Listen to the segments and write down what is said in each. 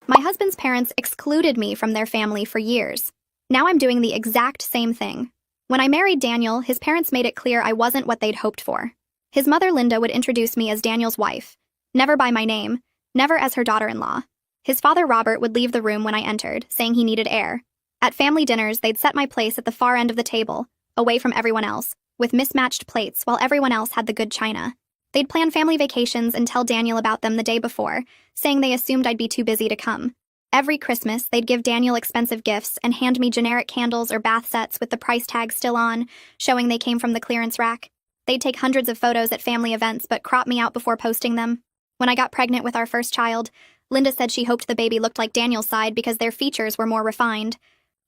My husband's parents excluded me from their family for years. Now I'm doing the exact same thing. When I married Daniel, his parents made it clear I wasn't what they'd hoped for. His mother, Linda, would introduce me as Daniel's wife, never by my name, never as her daughter-in-law. His father, Robert, would leave the room when I entered, saying he needed air. At family dinners, they'd set my place at the far end of the table, away from everyone else, with mismatched plates while everyone else had the good china. They'd plan family vacations and tell Daniel about them the day before, saying they assumed I'd be too busy to come. Every Christmas, they'd give Daniel expensive gifts and hand me generic candles or bath sets with the price tag still on, showing they came from the clearance rack. They'd take hundreds of photos at family events but crop me out before posting them. When I got pregnant with our first child, Linda said she hoped the baby looked like Daniel's side because their features were more refined.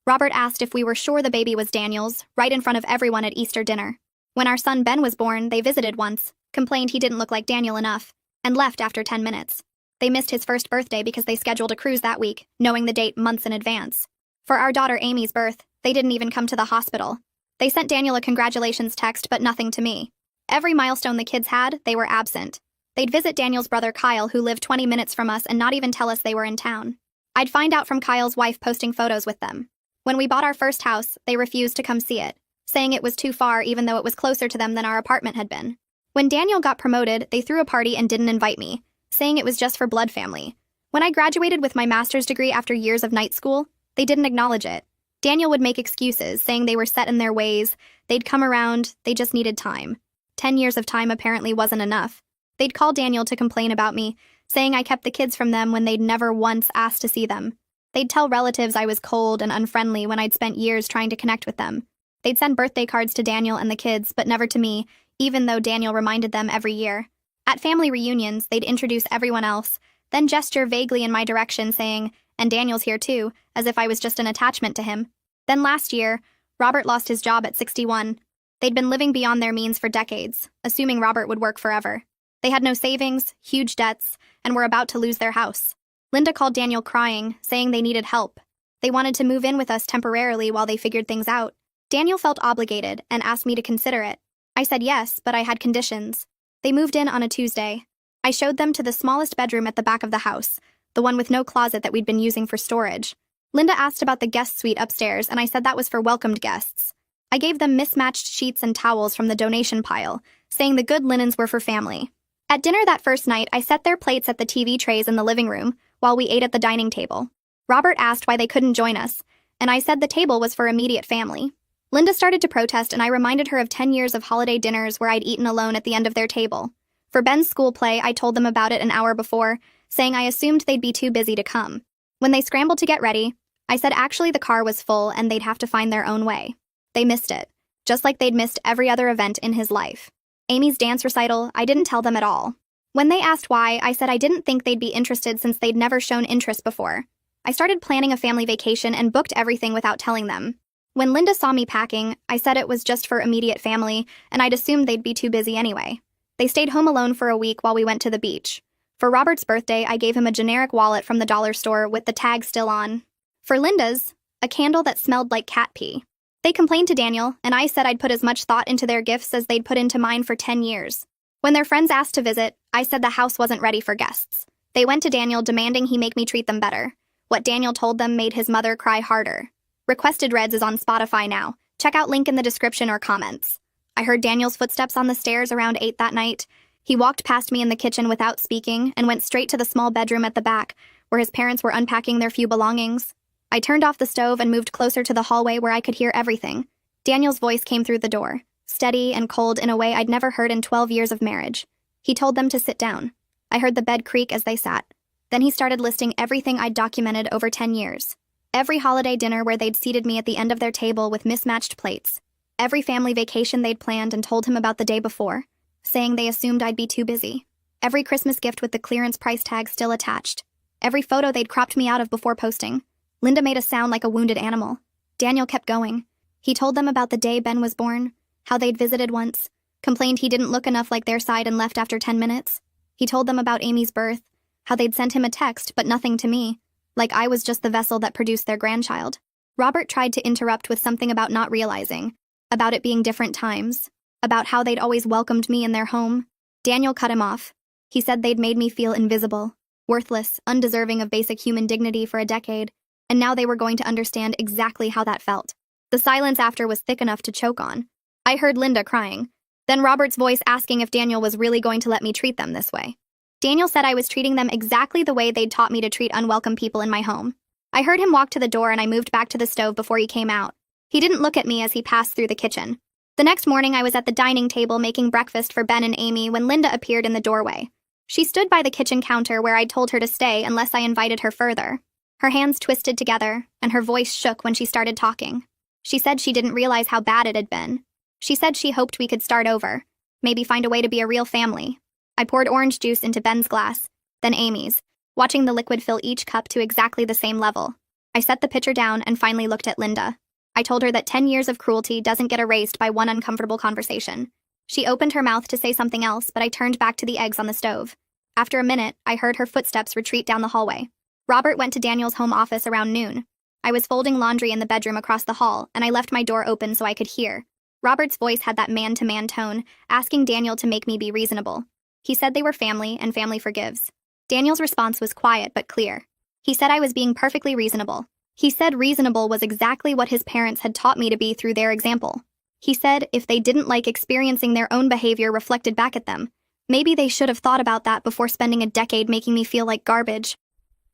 Robert asked if we were sure the baby was Daniel's, right in front of everyone at Easter dinner. When our son Ben was born, they visited once, complained he didn't look like Daniel enough, and left after 10 minutes. They missed his first birthday because they scheduled a cruise that week, knowing the date months in advance. For our daughter Amy's birth, they didn't even come to the hospital. They sent Daniel a congratulations text, but nothing to me. Every milestone the kids had, they were absent. They'd visit Daniel's brother Kyle, who lived 20 minutes from us, and not even tell us they were in town. I'd find out from Kyle's wife posting photos with them. When we bought our first house, they refused to come see it, saying it was too far even though it was closer to them than our apartment had been. When Daniel got promoted, they threw a party and didn't invite me, saying it was just for blood family. When I graduated with my master's degree after years of night school, they didn't acknowledge it. Daniel would make excuses, saying they were set in their ways, they'd come around, they just needed time. 10 years of time apparently wasn't enough. They'd call Daniel to complain about me, saying I kept the kids from them when they'd never once asked to see them. They'd tell relatives I was cold and unfriendly when I'd spent years trying to connect with them. They'd send birthday cards to Daniel and the kids, but never to me, even though Daniel reminded them every year. At family reunions, they'd introduce everyone else, then gesture vaguely in my direction, saying, "And Daniel's here too," as if I was just an attachment to him. Then last year, Robert lost his job at 61. They'd been living beyond their means for decades, assuming Robert would work forever. They had no savings, huge debts, and were about to lose their house. Linda called Daniel crying, saying they needed help. They wanted to move in with us temporarily while they figured things out. Daniel felt obligated and asked me to consider it. I said yes, but I had conditions. They moved in on a Tuesday. I showed them to the smallest bedroom at the back of the house, the one with no closet that we'd been using for storage. Linda asked about the guest suite upstairs, and I said that was for welcomed guests. I gave them mismatched sheets and towels from the donation pile, saying the good linens were for family. At dinner that first night, I set their plates at the TV trays in the living room while we ate at the dining table. Robert asked why they couldn't join us, and I said the table was for immediate family. Linda started to protest, and I reminded her of 10 years of holiday dinners where I'd eaten alone at the end of their table. For Ben's school play, I told them about it an hour before, saying I assumed they'd be too busy to come. When they scrambled to get ready, I said actually the car was full and they'd have to find their own way. They missed it, just like they'd missed every other event in his life. Amy's dance recital, I didn't tell them at all. When they asked why, I said I didn't think they'd be interested since they'd never shown interest before. I started planning a family vacation and booked everything without telling them. When Linda saw me packing, I said it was just for immediate family, and I'd assumed they'd be too busy anyway. They stayed home alone for a week while we went to the beach. For Robert's birthday, I gave him a generic wallet from the dollar store with the tag still on. For Linda's, a candle that smelled like cat pee. They complained to Daniel, and I said I'd put as much thought into their gifts as they'd put into mine for 10 years. When their friends asked to visit, I said the house wasn't ready for guests. They went to Daniel demanding he make me treat them better. What Daniel told them made his mother cry harder. Requested Reds is on Spotify now. Check out link in the description or comments. I heard Daniel's footsteps on the stairs around 8 that night. He walked past me in the kitchen without speaking and went straight to the small bedroom at the back, where his parents were unpacking their few belongings. I turned off the stove and moved closer to the hallway where I could hear everything. Daniel's voice came through the door, steady and cold in a way I'd never heard in 12 years of marriage. He told them to sit down. I heard the bed creak as they sat. Then he started listing everything I'd documented over 10 years. Every holiday dinner where they'd seated me at the end of their table with mismatched plates. Every family vacation they'd planned and told him about the day before, saying they assumed I'd be too busy. Every Christmas gift with the clearance price tag still attached. Every photo they'd cropped me out of before posting. Linda made a sound like a wounded animal. Daniel kept going. He told them about the day Ben was born, how they'd visited once, complained he didn't look enough like their side and left after 10 minutes. He told them about Amy's birth, how they'd sent him a text but nothing to me, like I was just the vessel that produced their grandchild. Robert tried to interrupt with something about not realizing, about it being different times, about how they'd always welcomed me in their home. Daniel cut him off. He said they'd made me feel invisible. worthless, undeserving of basic human dignity for a decade, and now they were going to understand exactly how that felt. The silence after was thick enough to choke on. I heard Linda crying, then Robert's voice asking if Daniel was really going to let me treat them this way. Daniel said I was treating them exactly the way they'd taught me to treat unwelcome people in my home. I heard him walk to the door and I moved back to the stove before he came out. He didn't look at me as he passed through the kitchen. The next morning I was at the dining table making breakfast for Ben and Amy when Linda appeared in the doorway. She stood by the kitchen counter where I'd told her to stay unless I invited her further. Her hands twisted together, and her voice shook when she started talking. She said she didn't realize how bad it had been. She said she hoped we could start over, maybe find a way to be a real family. I poured orange juice into Ben's glass, then Amy's, watching the liquid fill each cup to exactly the same level. I set the pitcher down and finally looked at Linda. I told her that 10 years of cruelty doesn't get erased by one uncomfortable conversation. She opened her mouth to say something else, but I turned back to the eggs on the stove. After a minute, I heard her footsteps retreat down the hallway. Robert went to Daniel's home office around noon. I was folding laundry in the bedroom across the hall, and I left my door open so I could hear. Robert's voice had that man-to-man tone, asking Daniel to make me be reasonable. He said they were family, and family forgives. Daniel's response was quiet but clear. He said I was being perfectly reasonable. He said reasonable was exactly what his parents had taught me to be through their example. He said if they didn't like experiencing their own behavior reflected back at them, maybe they should have thought about that before spending a decade making me feel like garbage.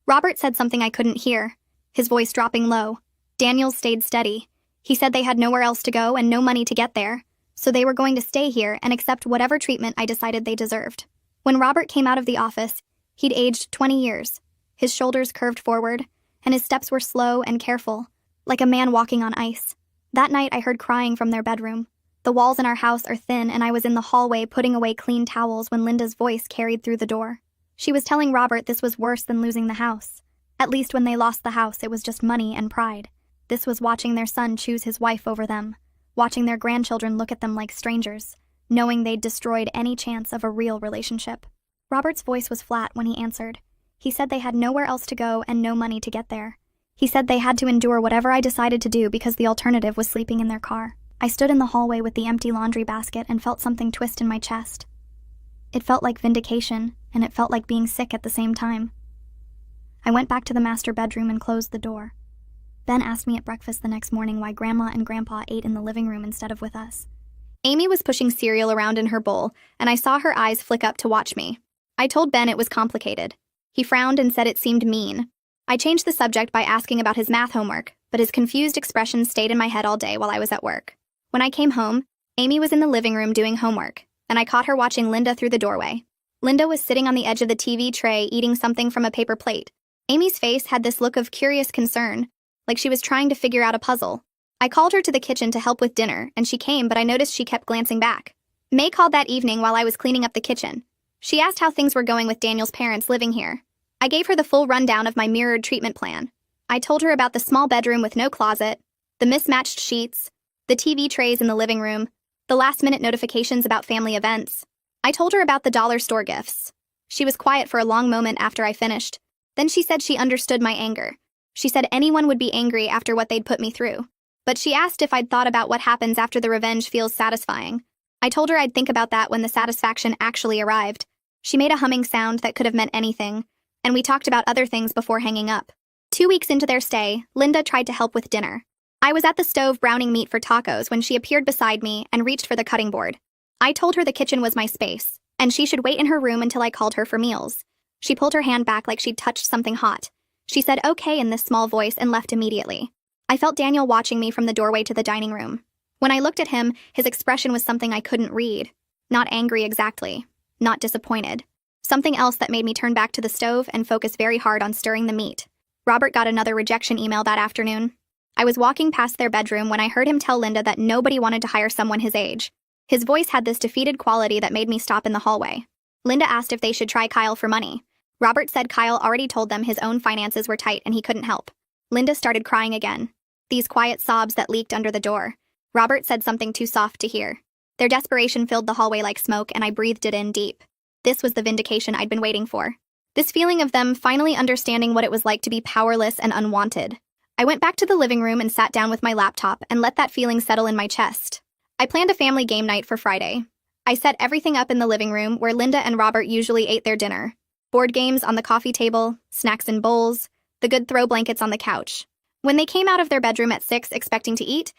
Robert said something I couldn't hear, his voice dropping low. Daniel stayed steady. He said they had nowhere else to go and no money to get there, so they were going to stay here and accept whatever treatment I decided they deserved. When Robert came out of the office, he'd aged 20 years. His shoulders curved forward, and his steps were slow and careful, like a man walking on ice. That night I heard crying from their bedroom. The walls in our house are thin, and I was in the hallway putting away clean towels when Linda's voice carried through the door. She was telling Robert this was worse than losing the house. At least when they lost the house, it was just money and pride. This was watching their son choose his wife over them, watching their grandchildren look at them like strangers, knowing they'd destroyed any chance of a real relationship. Robert's voice was flat when he answered. He said they had nowhere else to go and no money to get there. He said they had to endure whatever I decided to do because the alternative was sleeping in their car. I stood in the hallway with the empty laundry basket and felt something twist in my chest. It felt like vindication, and it felt like being sick at the same time. I went back to the master bedroom and closed the door. Ben asked me at breakfast the next morning why Grandma and Grandpa ate in the living room instead of with us. Amy was pushing cereal around in her bowl, and I saw her eyes flick up to watch me. I told Ben it was complicated. He frowned and said it seemed mean. I changed the subject by asking about his math homework, but his confused expression stayed in my head all day while I was at work. When I came home, Amy was in the living room doing homework, and I caught her watching Linda through the doorway. Linda was sitting on the edge of the TV tray eating something from a paper plate. Amy's face had this look of curious concern, like she was trying to figure out a puzzle. I called her to the kitchen to help with dinner, and she came, but I noticed she kept glancing back. May called that evening while I was cleaning up the kitchen. She asked how things were going with Daniel's parents living here. I gave her the full rundown of my mirrored treatment plan. I told her about the small bedroom with no closet, the mismatched sheets, the TV trays in the living room, the last-minute notifications about family events. I told her about the dollar store gifts. She was quiet for a long moment after I finished. Then she said she understood my anger. She said anyone would be angry after what they'd put me through. But she asked if I'd thought about what happens after the revenge feels satisfying. I told her I'd think about that when the satisfaction actually arrived. She made a humming sound that could have meant anything, and we talked about other things before hanging up. 2 weeks into their stay, Linda tried to help with dinner. I was at the stove browning meat for tacos when she appeared beside me and reached for the cutting board. I told her the kitchen was my space, and she should wait in her room until I called her for meals. She pulled her hand back like she'd touched something hot. She said okay in this small voice and left immediately. I felt Daniel watching me from the doorway to the dining room. When I looked at him, his expression was something I couldn't read. Not angry exactly. Not disappointed. Something else that made me turn back to the stove and focus very hard on stirring the meat. Robert got another rejection email that afternoon. I was walking past their bedroom when I heard him tell Linda that nobody wanted to hire someone his age. His voice had this defeated quality that made me stop in the hallway. Linda asked if they should try Kyle for money. Robert said Kyle already told them his own finances were tight and he couldn't help. Linda started crying again. These quiet sobs that leaked under the door. Robert said something too soft to hear. Their desperation filled the hallway like smoke, and I breathed it in deep. This was the vindication I'd been waiting for. This feeling of them finally understanding what it was like to be powerless and unwanted. I went back to the living room and sat down with my laptop and let that feeling settle in my chest. I planned a family game night for Friday. I set everything up in the living room where Linda and Robert usually ate their dinner. Board games on the coffee table, snacks in bowls, the good throw blankets on the couch. When they came out of their bedroom at 6 expecting to eat,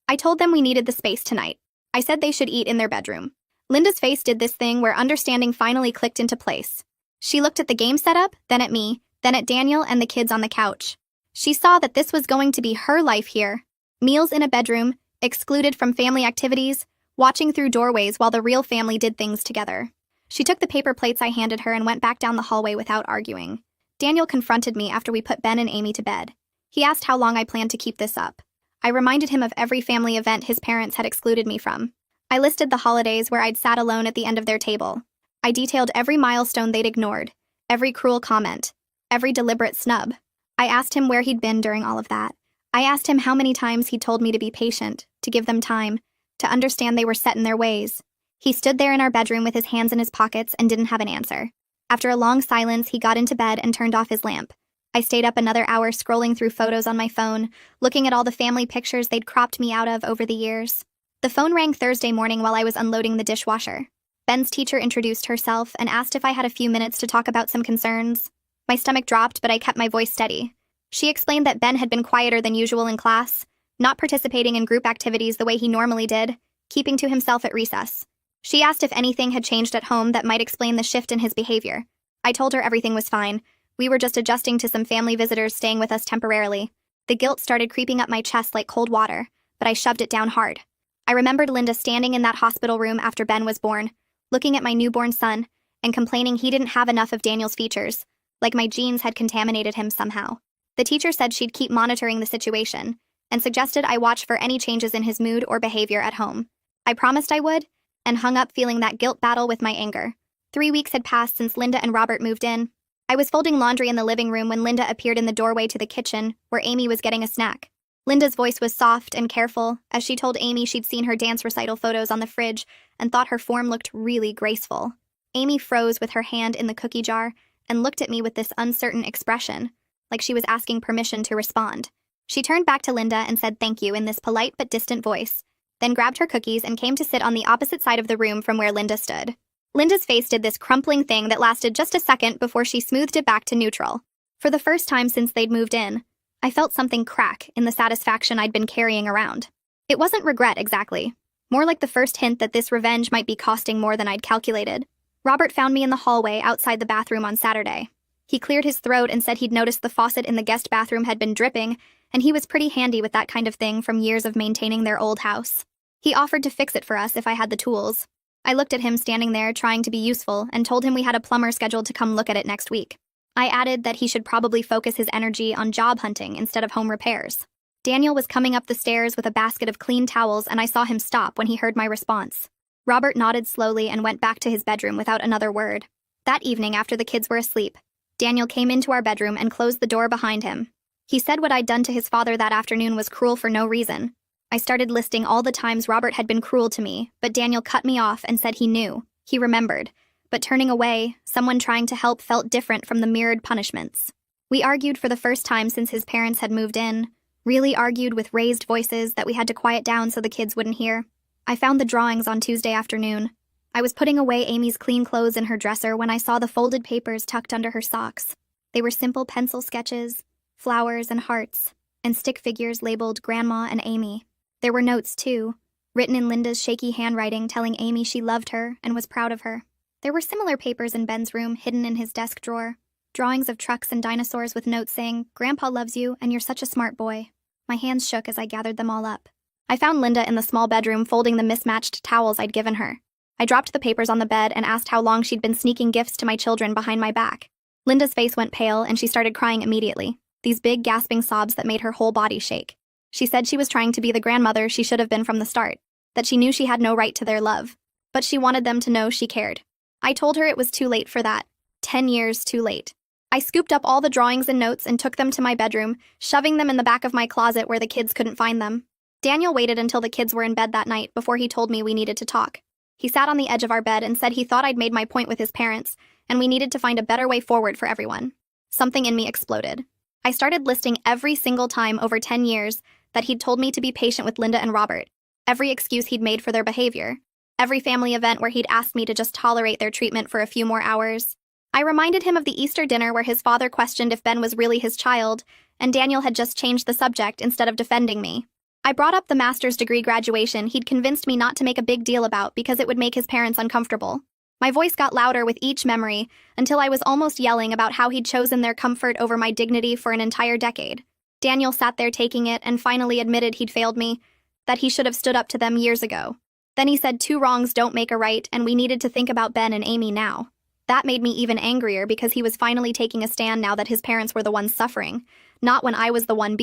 I told them we needed the space tonight. I said they should eat in their bedroom. Linda's face did this thing where understanding finally clicked into place. She looked at the game setup, then at me, then at Daniel and the kids on the couch. She saw that this was going to be her life here. Meals in a bedroom, excluded from family activities, watching through doorways while the real family did things together. She took the paper plates I handed her and went back down the hallway without arguing. Daniel confronted me after we put Ben and Amy to bed. He asked how long I planned to keep this up. I reminded him of every family event his parents had excluded me from. I listed the holidays where I'd sat alone at the end of their table. I detailed every milestone they'd ignored, every cruel comment, every deliberate snub. I asked him where he'd been during all of that. I asked him how many times he'd told me to be patient, to give them time, to understand they were set in their ways. He stood there in our bedroom with his hands in his pockets and didn't have an answer. After a long silence, he got into bed and turned off his lamp. I stayed up another hour scrolling through photos on my phone, looking at all the family pictures they'd cropped me out of over the years. The phone rang Thursday morning while I was unloading the dishwasher. Ben's teacher introduced herself and asked if I had a few minutes to talk about some concerns. My stomach dropped, but I kept my voice steady. She explained that Ben had been quieter than usual in class, not participating in group activities the way he normally did, keeping to himself at recess. She asked if anything had changed at home that might explain the shift in his behavior. I told her everything was fine. We were just adjusting to some family visitors staying with us temporarily. The guilt started creeping up my chest like cold water, but I shoved it down hard. I remembered Linda standing in that hospital room after Ben was born, looking at my newborn son, and complaining he didn't have enough of Daniel's features, like my genes had contaminated him somehow. The teacher said she'd keep monitoring the situation, and suggested I watch for any changes in his mood or behavior at home. I promised I would, and hung up feeling that guilt battle with my anger. 3 weeks had passed since Linda and Robert moved in. I was folding laundry in the living room when Linda appeared in the doorway to the kitchen, where Amy was getting a snack. Linda's voice was soft and careful, as she told Amy she'd seen her dance recital photos on the fridge and thought her form looked really graceful. Amy froze with her hand in the cookie jar and looked at me with this uncertain expression, like she was asking permission to respond. She turned back to Linda and said thank you in this polite but distant voice, then grabbed her cookies and came to sit on the opposite side of the room from where Linda stood. Linda's face did this crumpling thing that lasted just a second before she smoothed it back to neutral. For the first time since they'd moved in, I felt something crack in the satisfaction I'd been carrying around. It wasn't regret exactly, more like the first hint that this revenge might be costing more than I'd calculated. Robert found me in the hallway outside the bathroom on Saturday. He cleared his throat and said he'd noticed the faucet in the guest bathroom had been dripping, and he was pretty handy with that kind of thing from years of maintaining their old house. He offered to fix it for us if I had the tools. I looked at him standing there trying to be useful and told him we had a plumber scheduled to come look at it next week. I added that he should probably focus his energy on job hunting instead of home repairs. Daniel was coming up the stairs with a basket of clean towels, and I saw him stop when he heard my response. Robert nodded slowly and went back to his bedroom without another word. That evening, after the kids were asleep, Daniel came into our bedroom and closed the door behind him. He said what I'd done to his father that afternoon was cruel for no reason. I started listing all the times Robert had been cruel to me, but Daniel cut me off and said he knew. He remembered. But turning away, someone trying to help felt different from the mirrored punishments. We argued for the first time since his parents had moved in, really argued with raised voices that we had to quiet down so the kids wouldn't hear. I found the drawings on Tuesday afternoon. I was putting away Amy's clean clothes in her dresser when I saw the folded papers tucked under her socks. They were simple pencil sketches, flowers and hearts, and stick figures labeled Grandma and Amy. There were notes, too, written in Linda's shaky handwriting telling Amy she loved her and was proud of her. There were similar papers in Ben's room hidden in his desk drawer, drawings of trucks and dinosaurs with notes saying, "Grandpa loves you and you're such a smart boy." My hands shook as I gathered them all up. I found Linda in the small bedroom folding the mismatched towels I'd given her. I dropped the papers on the bed and asked how long she'd been sneaking gifts to my children behind my back. Linda's face went pale and she started crying immediately, these big gasping sobs that made her whole body shake. She said she was trying to be the grandmother she should have been from the start, that she knew she had no right to their love, but she wanted them to know she cared. I told her it was too late for that. 10 years too late. I scooped up all the drawings and notes and took them to my bedroom, shoving them in the back of my closet where the kids couldn't find them. Daniel waited until the kids were in bed that night before he told me we needed to talk. He sat on the edge of our bed and said he thought I'd made my point with his parents, and we needed to find a better way forward for everyone. Something in me exploded. I started listing every single time over 10 years that he'd told me to be patient with Linda and Robert, every excuse he'd made for their behavior, every family event where he'd asked me to just tolerate their treatment for a few more hours. I reminded him of the Easter dinner where his father questioned if Ben was really his child, and Daniel had just changed the subject instead of defending me. I brought up the master's degree graduation he'd convinced me not to make a big deal about because it would make his parents uncomfortable. My voice got louder with each memory, until I was almost yelling about how he'd chosen their comfort over my dignity for an entire decade. Daniel sat there taking it and finally admitted he'd failed me, that he should have stood up to them years ago. Then he said 2 wrongs don't make a right and we needed to think about Ben and Amy now. That made me even angrier because he was finally taking a stand now that his parents were the ones suffering, not when I was the one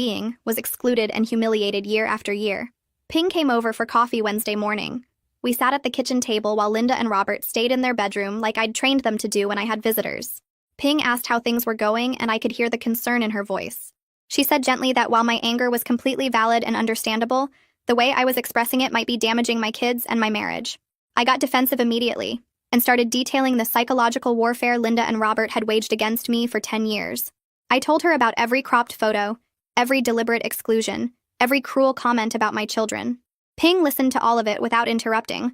was excluded and humiliated year after year. Ping came over for coffee Wednesday morning. We sat at the kitchen table while Linda and Robert stayed in their bedroom like I'd trained them to do when I had visitors. Ping asked how things were going and I could hear the concern in her voice. She said gently that while my anger was completely valid and understandable, the way I was expressing it might be damaging my kids and my marriage. I got defensive immediately and started detailing the psychological warfare Linda and Robert had waged against me for 10 years. I told her about every cropped photo, every deliberate exclusion, every cruel comment about my children. Ping listened to all of it without interrupting,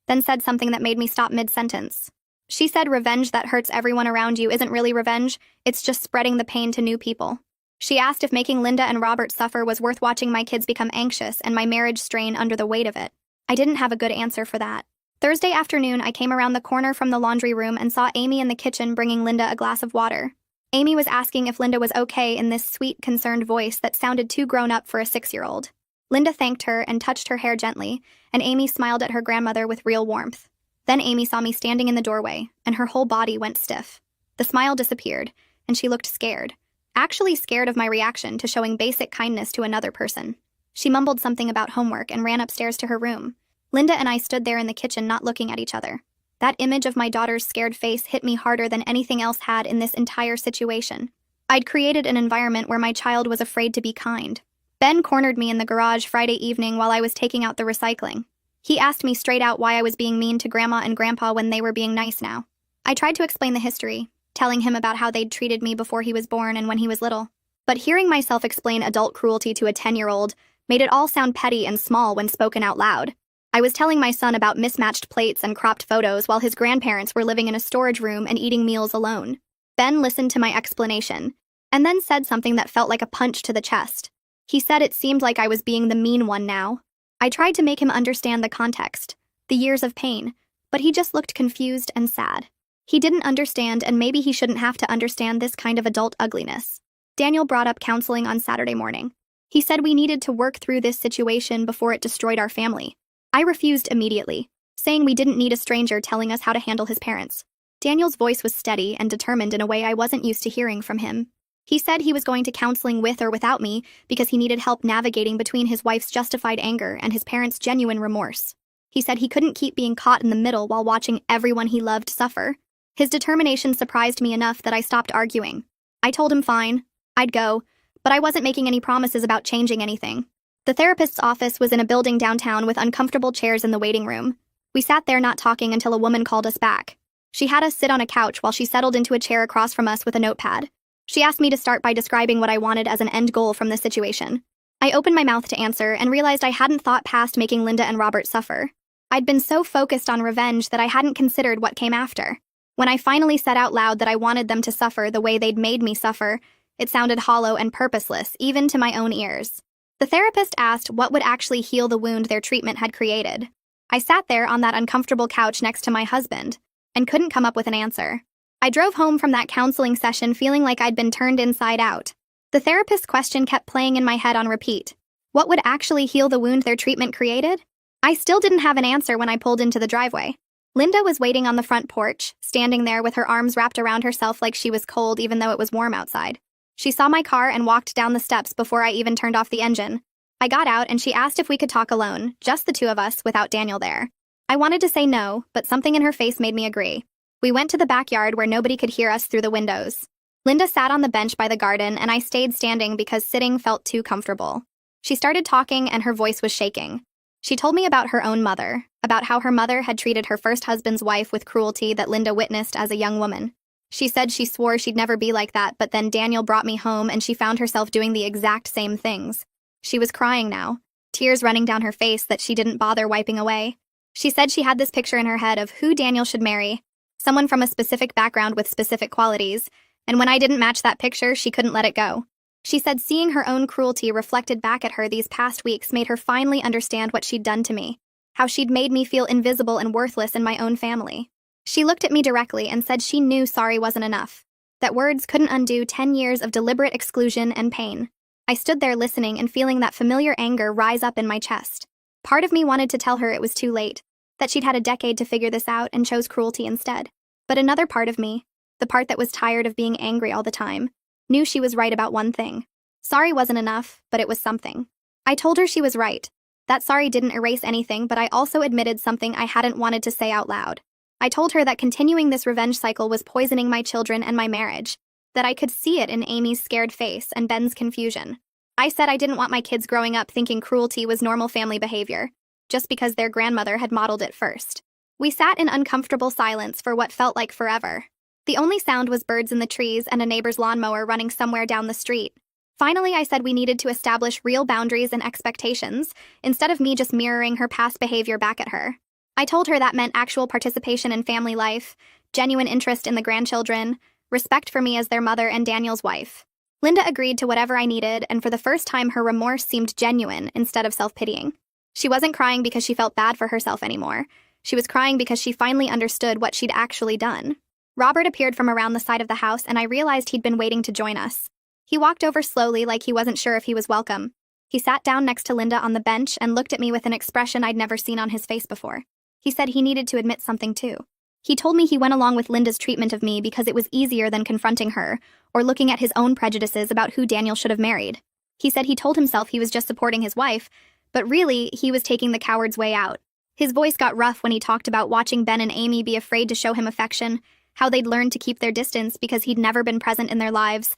then said something that made me stop mid-sentence. She said revenge that hurts everyone around you isn't really revenge, it's just spreading the pain to new people. She asked if making Linda and Robert suffer was worth watching my kids become anxious and my marriage strain under the weight of it. I didn't have a good answer for that. Thursday afternoon, I came around the corner from the laundry room and saw Amy in the kitchen bringing Linda a glass of water. Amy was asking if Linda was okay in this sweet, concerned voice that sounded too grown up for a 6-year-old. Linda thanked her and touched her hair gently, and Amy smiled at her grandmother with real warmth. Then Amy saw me standing in the doorway, and her whole body went stiff. The smile disappeared, and she looked scared. Actually scared of my reaction to showing basic kindness to another person. She mumbled something about homework and ran upstairs to her room. Linda and I stood there in the kitchen not looking at each other. That image of my daughter's scared face hit me harder than anything else had in this entire situation. I'd created an environment where my child was afraid to be kind. Ben cornered me in the garage Friday evening while I was taking out the recycling. He asked me straight out why I was being mean to Grandma and Grandpa when they were being nice now. I tried to explain the history, telling him about how they'd treated me before he was born and when he was little. But hearing myself explain adult cruelty to a 10-year-old made it all sound petty and small when spoken out loud. I was telling my son about mismatched plates and cropped photos while his grandparents were living in a storage room and eating meals alone. Ben listened to my explanation, and then said something that felt like a punch to the chest. He said it seemed like I was being the mean one now. I tried to make him understand the context, the years of pain, but he just looked confused and sad. He didn't understand, and maybe he shouldn't have to understand this kind of adult ugliness. Daniel brought up counseling on Saturday morning. He said we needed to work through this situation before it destroyed our family. I refused immediately, saying we didn't need a stranger telling us how to handle his parents. Daniel's voice was steady and determined in a way I wasn't used to hearing from him. He said he was going to counseling with or without me because he needed help navigating between his wife's justified anger and his parents' genuine remorse. He said he couldn't keep being caught in the middle while watching everyone he loved suffer. His determination surprised me enough that I stopped arguing. I told him fine, I'd go, but I wasn't making any promises about changing anything. The therapist's office was in a building downtown with uncomfortable chairs in the waiting room. We sat there not talking until a woman called us back. She had us sit on a couch while she settled into a chair across from us with a notepad. She asked me to start by describing what I wanted as an end goal from the situation. I opened my mouth to answer and realized I hadn't thought past making Linda and Robert suffer. I'd been so focused on revenge that I hadn't considered what came after. When I finally said out loud that I wanted them to suffer the way they'd made me suffer, it sounded hollow and purposeless, even to my own ears. The therapist asked what would actually heal the wound their treatment had created. I sat there on that uncomfortable couch next to my husband and couldn't come up with an answer. I drove home from that counseling session feeling like I'd been turned inside out. The therapist's question kept playing in my head on repeat. What would actually heal the wound their treatment created? I still didn't have an answer when I pulled into the driveway. Linda was waiting on the front porch, standing there with her arms wrapped around herself like she was cold even though it was warm outside. She saw my car and walked down the steps before I even turned off the engine. I got out and she asked if we could talk alone, just the two of us, without Daniel there. I wanted to say no, but something in her face made me agree. We went to the backyard where nobody could hear us through the windows. Linda sat on the bench by the garden and I stayed standing because sitting felt too comfortable. She started talking and her voice was shaking. She told me about her own mother, about how her mother had treated her first husband's wife with cruelty that Linda witnessed as a young woman. She said she swore she'd never be like that, but then Daniel brought me home and she found herself doing the exact same things. She was crying now, tears running down her face that she didn't bother wiping away. She said she had this picture in her head of who Daniel should marry, someone from a specific background with specific qualities, and when I didn't match that picture, she couldn't let it go. She said seeing her own cruelty reflected back at her these past weeks made her finally understand what she'd done to me, how she'd made me feel invisible and worthless in my own family. She looked at me directly and said she knew sorry wasn't enough, that words couldn't undo 10 years of deliberate exclusion and pain. I stood there listening and feeling that familiar anger rise up in my chest. Part of me wanted to tell her it was too late, that she'd had a decade to figure this out and chose cruelty instead. But another part of me, the part that was tired of being angry all the time, knew she was right about one thing. Sorry wasn't enough, but it was something. I told her she was right. That sorry didn't erase anything, but I also admitted something I hadn't wanted to say out loud. I told her that continuing this revenge cycle was poisoning my children and my marriage, that I could see it in Amy's scared face and Ben's confusion. I said I didn't want my kids growing up thinking cruelty was normal family behavior, just because their grandmother had modeled it first. We sat in uncomfortable silence for what felt like forever. The only sound was birds in the trees and a neighbor's lawnmower running somewhere down the street. Finally, I said we needed to establish real boundaries and expectations, instead of me just mirroring her past behavior back at her. I told her that meant actual participation in family life, genuine interest in the grandchildren, respect for me as their mother and Daniel's wife. Linda agreed to whatever I needed, and for the first time her remorse seemed genuine instead of self-pitying. She wasn't crying because she felt bad for herself anymore. She was crying because she finally understood what she'd actually done. Robert appeared from around the side of the house, and I realized he'd been waiting to join us. He walked over slowly like he wasn't sure if he was welcome. He sat down next to Linda on the bench and looked at me with an expression I'd never seen on his face before. He said he needed to admit something too. He told me he went along with Linda's treatment of me because it was easier than confronting her, or looking at his own prejudices about who Daniel should have married. He said he told himself he was just supporting his wife, but really, he was taking the coward's way out. His voice got rough when he talked about watching Ben and Amy be afraid to show him affection, how they'd learned to keep their distance because he'd never been present in their lives.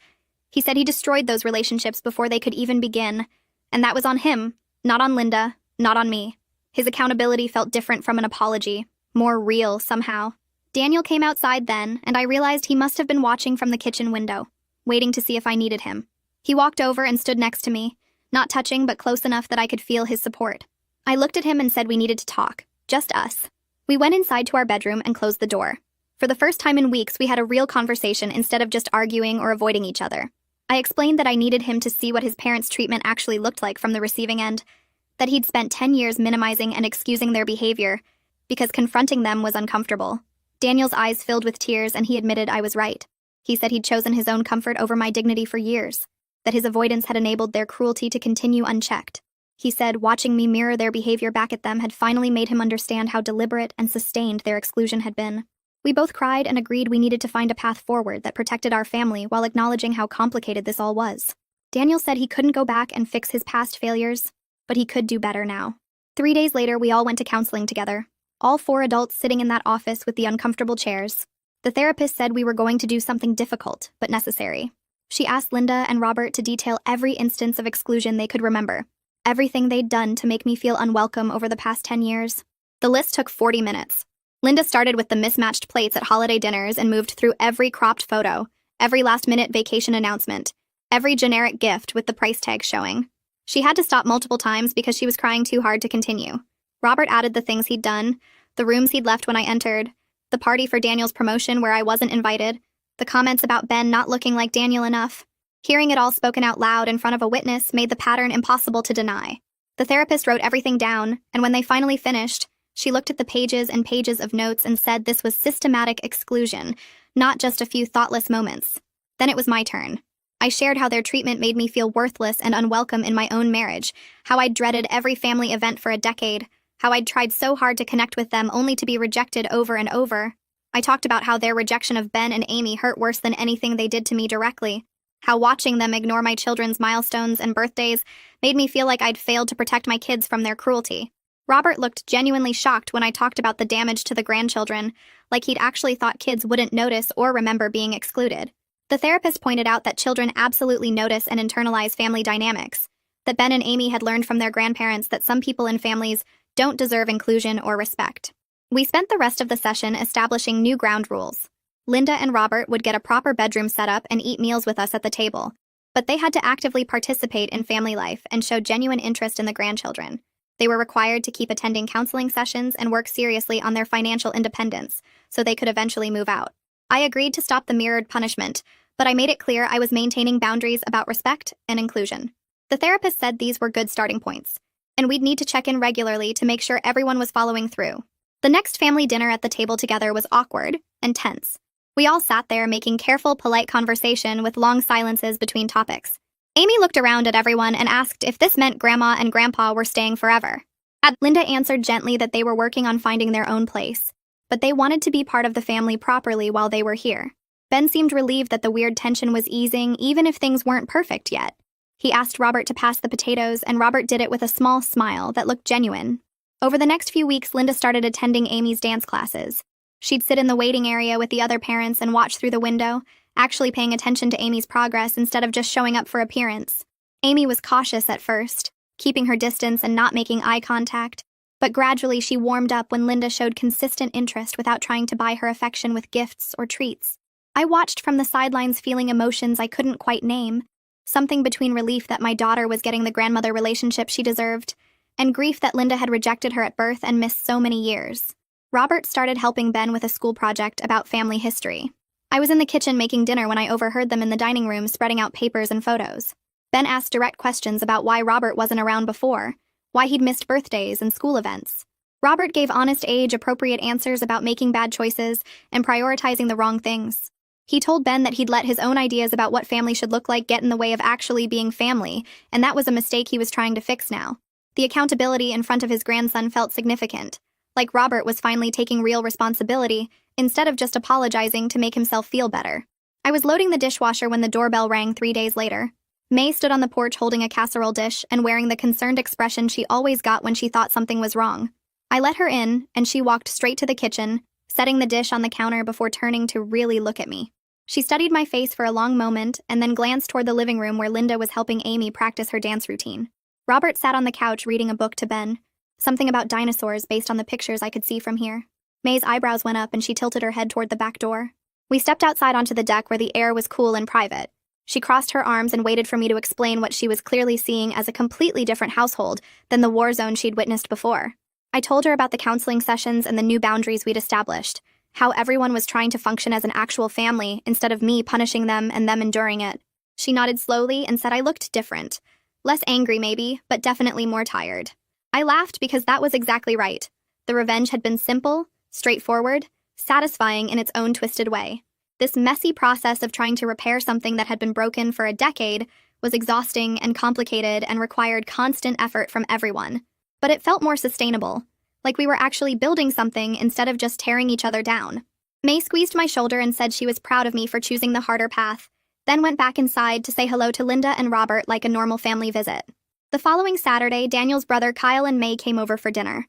He said he destroyed those relationships before they could even begin, and that was on him, not on Linda, not on me. His accountability felt different from an apology, more real somehow. Daniel came outside then, and I realized he must have been watching from the kitchen window, waiting to see if I needed him. He walked over and stood next to me, not touching but close enough that I could feel his support. I looked at him and said we needed to talk, just us. We went inside to our bedroom and closed the door. For the first time in weeks, we had a real conversation instead of just arguing or avoiding each other. I explained that I needed him to see what his parents' treatment actually looked like from the receiving end, that he'd spent 10 years minimizing and excusing their behavior because confronting them was uncomfortable. Daniel's eyes filled with tears, and he admitted I was right. He said he'd chosen his own comfort over my dignity for years, that his avoidance had enabled their cruelty to continue unchecked. He said watching me mirror their behavior back at them had finally made him understand how deliberate and sustained their exclusion had been. We both cried and agreed we needed to find a path forward that protected our family while acknowledging how complicated this all was. Daniel said he couldn't go back and fix his past failures, but he could do better now. 3 days later, we all went to counseling together, all 4 adults sitting in that office with the uncomfortable chairs. The therapist said we were going to do something difficult, but necessary. She asked Linda and Robert to detail every instance of exclusion they could remember, everything they'd done to make me feel unwelcome over the past 10 years. The list took 40 minutes. Linda started with the mismatched plates at holiday dinners and moved through every cropped photo, every last-minute vacation announcement, every generic gift with the price tag showing. She had to stop multiple times because she was crying too hard to continue. Robert added the things he'd done, the rooms he'd left when I entered, the party for Daniel's promotion where I wasn't invited, the comments about Ben not looking like Daniel enough. Hearing it all spoken out loud in front of a witness made the pattern impossible to deny. The therapist wrote everything down, and when they finally finished, she looked at the pages and pages of notes and said this was systematic exclusion, not just a few thoughtless moments. Then it was my turn. I shared how their treatment made me feel worthless and unwelcome in my own marriage, how I'd dreaded every family event for a decade, how I'd tried so hard to connect with them only to be rejected over and over. I talked about how their rejection of Ben and Amy hurt worse than anything they did to me directly, how watching them ignore my children's milestones and birthdays made me feel like I'd failed to protect my kids from their cruelty. Robert looked genuinely shocked when I talked about the damage to the grandchildren, like he'd actually thought kids wouldn't notice or remember being excluded. The therapist pointed out that children absolutely notice and internalize family dynamics, that Ben and Amy had learned from their grandparents that some people in families don't deserve inclusion or respect. We spent the rest of the session establishing new ground rules. Linda and Robert would get a proper bedroom set up and eat meals with us at the table, but they had to actively participate in family life and show genuine interest in the grandchildren. They were required to keep attending counseling sessions and work seriously on their financial independence, so they could eventually move out. I agreed to stop the mirrored punishment, but I made it clear I was maintaining boundaries about respect and inclusion. The therapist said these were good starting points, and we'd need to check in regularly to make sure everyone was following through. The next family dinner at the table together was awkward and tense. We all sat there making careful, polite conversation with long silences between topics. Amy looked around at everyone and asked if this meant Grandma and Grandpa were staying forever. Linda answered gently that they were working on finding their own place, but they wanted to be part of the family properly while they were here. Ben seemed relieved that the weird tension was easing, even if things weren't perfect yet. He asked Robert to pass the potatoes, and Robert did it with a small smile that looked genuine. Over the next few weeks, Linda started attending Amy's dance classes. She'd sit in the waiting area with the other parents and watch through the window, actually paying attention to Amy's progress instead of just showing up for appearance. Amy was cautious at first, keeping her distance and not making eye contact, but gradually she warmed up when Linda showed consistent interest without trying to buy her affection with gifts or treats. I watched from the sidelines, feeling emotions I couldn't quite name, something between relief that my daughter was getting the grandmother relationship she deserved, and grief that Linda had rejected her at birth and missed so many years. Robert started helping Ben with a school project about family history. I was in the kitchen making dinner when I overheard them in the dining room spreading out papers and photos. Ben asked direct questions about why Robert wasn't around before, why he'd missed birthdays and school events. Robert gave honest, age-appropriate answers about making bad choices and prioritizing the wrong things. He told Ben that he'd let his own ideas about what family should look like get in the way of actually being family, and that was a mistake he was trying to fix now. The accountability in front of his grandson felt significant, like Robert was finally taking real responsibility instead of just apologizing to make himself feel better. I was loading the dishwasher when the doorbell rang 3 days later. May stood on the porch holding a casserole dish and wearing the concerned expression she always got when she thought something was wrong. I let her in, and she walked straight to the kitchen, setting the dish on the counter before turning to really look at me. She studied my face for a long moment and then glanced toward the living room where Linda was helping Amy practice her dance routine. Robert sat on the couch reading a book to Ben, something about dinosaurs based on the pictures I could see from here. May's eyebrows went up and she tilted her head toward the back door. We stepped outside onto the deck where the air was cool and private. She crossed her arms and waited for me to explain what she was clearly seeing as a completely different household than the war zone she'd witnessed before. I told her about the counseling sessions and the new boundaries we'd established, how everyone was trying to function as an actual family instead of me punishing them and them enduring it. She nodded slowly and said I looked different. Less angry maybe, but definitely more tired. I laughed because that was exactly right. The revenge had been simple, straightforward, satisfying in its own twisted way. This messy process of trying to repair something that had been broken for a decade was exhausting and complicated and required constant effort from everyone. But it felt more sustainable, like we were actually building something instead of just tearing each other down. May squeezed my shoulder and said she was proud of me for choosing the harder path, then went back inside to say hello to Linda and Robert like a normal family visit. The following Saturday, Daniel's brother Kyle and May came over for dinner.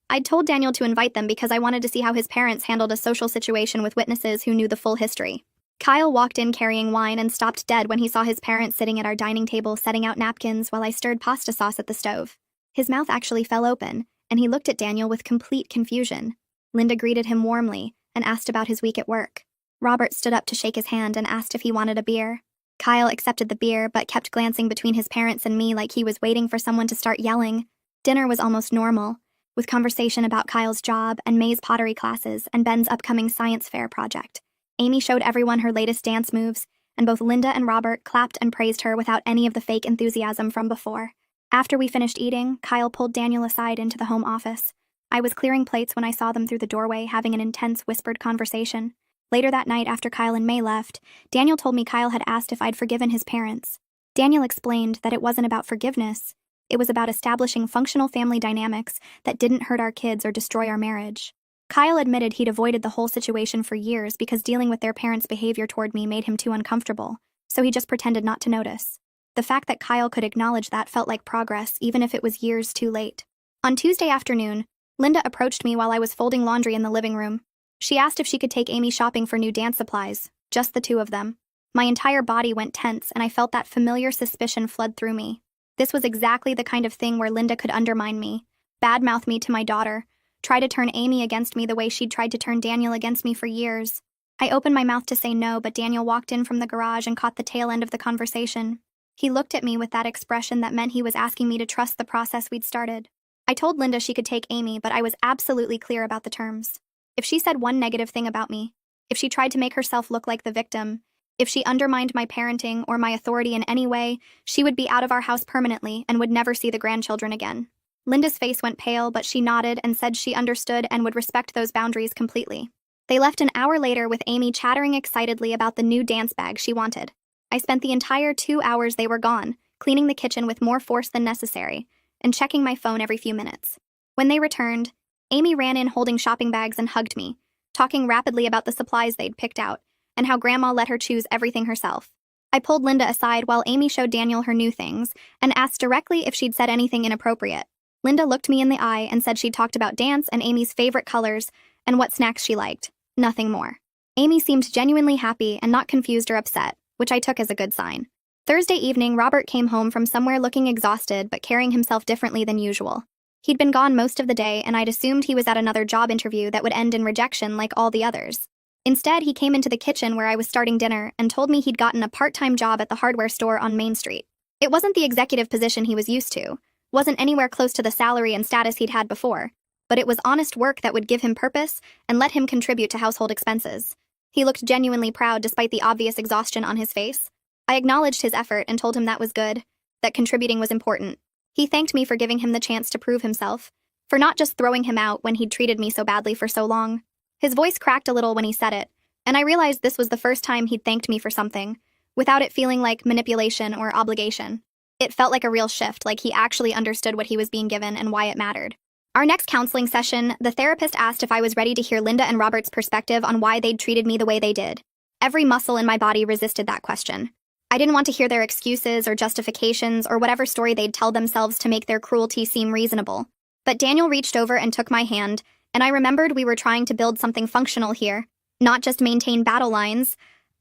I'd told Daniel to invite them because I wanted to see how his parents handled a social situation with witnesses who knew the full history. Kyle walked in carrying wine and stopped dead when he saw his parents sitting at our dining table setting out napkins while I stirred pasta sauce at the stove. His mouth actually fell open, and he looked at Daniel with complete confusion. Linda greeted him warmly and asked about his week at work. Robert stood up to shake his hand and asked if he wanted a beer. Kyle accepted the beer but kept glancing between his parents and me like he was waiting for someone to start yelling. Dinner was almost normal, with conversation about Kyle's job and May's pottery classes and Ben's upcoming science fair project. Amy showed everyone her latest dance moves, and both Linda and Robert clapped and praised her without any of the fake enthusiasm from before. After we finished eating, Kyle pulled Daniel aside into the home office. I was clearing plates when I saw them through the doorway having an intense whispered conversation. Later that night, after Kyle and May left, Daniel told me Kyle had asked if I'd forgiven his parents. Daniel explained that it wasn't about forgiveness. It was about establishing functional family dynamics that didn't hurt our kids or destroy our marriage. Kyle admitted he'd avoided the whole situation for years because dealing with their parents' behavior toward me made him too uncomfortable, so he just pretended not to notice. The fact that Kyle could acknowledge that felt like progress, even if it was years too late. On Tuesday afternoon, Linda approached me while I was folding laundry in the living room. She asked if she could take Amy shopping for new dance supplies, just the two of them. My entire body went tense, and I felt that familiar suspicion flood through me. This was exactly the kind of thing where Linda could undermine me, badmouth me to my daughter, try to turn Amy against me the way she'd tried to turn Daniel against me for years. I opened my mouth to say no, but Daniel walked in from the garage and caught the tail end of the conversation. He looked at me with that expression that meant he was asking me to trust the process we'd started. I told Linda she could take Amy, but I was absolutely clear about the terms. If she said one negative thing about me, if she tried to make herself look like the victim, if she undermined my parenting or my authority in any way, she would be out of our house permanently and would never see the grandchildren again. Linda's face went pale, but she nodded and said she understood and would respect those boundaries completely. They left an hour later with Amy chattering excitedly about the new dance bag she wanted. I spent the entire 2 hours they were gone, cleaning the kitchen with more force than necessary, and checking my phone every few minutes. When they returned, Amy ran in holding shopping bags and hugged me, talking rapidly about the supplies they'd picked out, and how Grandma let her choose everything herself. I pulled Linda aside while Amy showed Daniel her new things, and asked directly if she'd said anything inappropriate. Linda looked me in the eye and said she'd talked about dance and Amy's favorite colors and what snacks she liked. Nothing more. Amy seemed genuinely happy and not confused or upset, which I took as a good sign. Thursday evening, Robert came home from somewhere looking exhausted but carrying himself differently than usual. He'd been gone most of the day, and I'd assumed he was at another job interview that would end in rejection like all the others. Instead, he came into the kitchen where I was starting dinner and told me he'd gotten a part-time job at the hardware store on Main Street. It wasn't the executive position he was used to, wasn't anywhere close to the salary and status he'd had before, but it was honest work that would give him purpose and let him contribute to household expenses. He looked genuinely proud despite the obvious exhaustion on his face. I acknowledged his effort and told him that was good, that contributing was important. He thanked me for giving him the chance to prove himself, for not just throwing him out when he'd treated me so badly for so long. His voice cracked a little when he said it, and I realized this was the first time he'd thanked me for something, without it feeling like manipulation or obligation. It felt like a real shift, like he actually understood what he was being given and why it mattered. Our next counseling session, the therapist asked if I was ready to hear Linda and Robert's perspective on why they'd treated me the way they did. Every muscle in my body resisted that question. I didn't want to hear their excuses or justifications or whatever story they'd tell themselves to make their cruelty seem reasonable. But Daniel reached over and took my hand, and I remembered we were trying to build something functional here, not just maintain battle lines.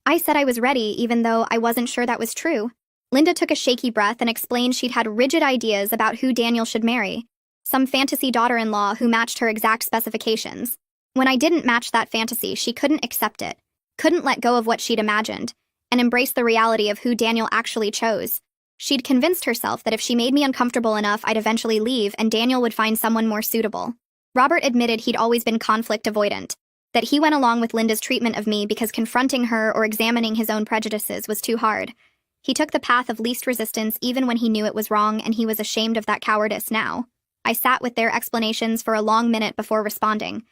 I said I was ready, even though I wasn't sure that was true. Linda took a shaky breath and explained she'd had rigid ideas about who Daniel should marry, some fantasy daughter-in-law who matched her exact specifications. When I didn't match that fantasy, she couldn't accept it, couldn't let go of what she'd imagined, and embrace the reality of who Daniel actually chose. She'd convinced herself that if she made me uncomfortable enough, I'd eventually leave and Daniel would find someone more suitable. Robert admitted he'd always been conflict avoidant, that he went along with Linda's treatment of me because confronting her or examining his own prejudices was too hard. He took the path of least resistance even when he knew it was wrong, and he was ashamed of that cowardice now. I sat with their explanations for a long minute before responding.